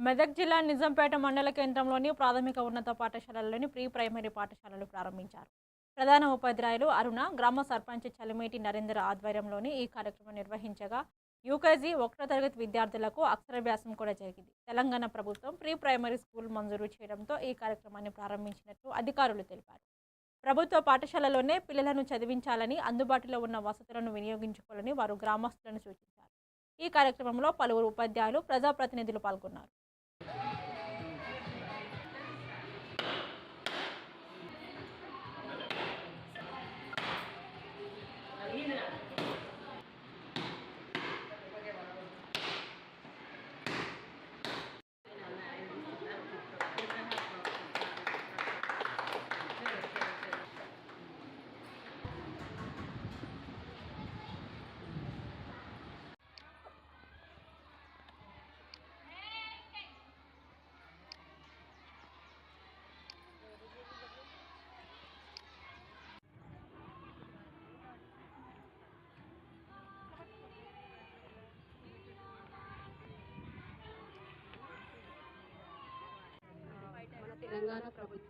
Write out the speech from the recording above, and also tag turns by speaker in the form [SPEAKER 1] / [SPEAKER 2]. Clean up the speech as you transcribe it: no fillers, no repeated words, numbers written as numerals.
[SPEAKER 1] మెదక్ జిల్లా నిజాంపేట మండల కేంద్రంలోని ప్రాథమిక ఉన్నత పాఠశాలలోని ప్రీ ప్రైమరీ పాఠశాలలు ప్రారంభించారు. ప్రధాన ఉపాధ్యాయులు అరుణ, గ్రామ సర్పంచ్ చలిమేటి నరేందర్ ఆధ్వర్యంలోని ఈ కార్యక్రమం నిర్వహించగా యూకేజీ 1వ తరగతి విద్యార్థులకు అక్షరాభ్యాసం కూడా జరిగింది. తెలంగాణ ప్రభుత్వం ప్రీ ప్రైమరీ స్కూల్ మంజూరు చేయడంతో ఈ కార్యక్రమాన్ని ప్రారంభించినట్లు అధికారులు తెలిపారు. ప్రభుత్వ పాఠశాలలోనే పిల్లలను చదివించాలని, అందుబాటులో ఉన్న వసతులను వినియోగించుకోవాలని వారు గ్రామస్తులను సూచించారు. ఈ కార్యక్రమంలో పలువురు ఉపాధ్యాయులు, ప్రజాప్రతినిధులు పాల్గొన్నారు.
[SPEAKER 2] తెలంగాణ ప్రభుత్వం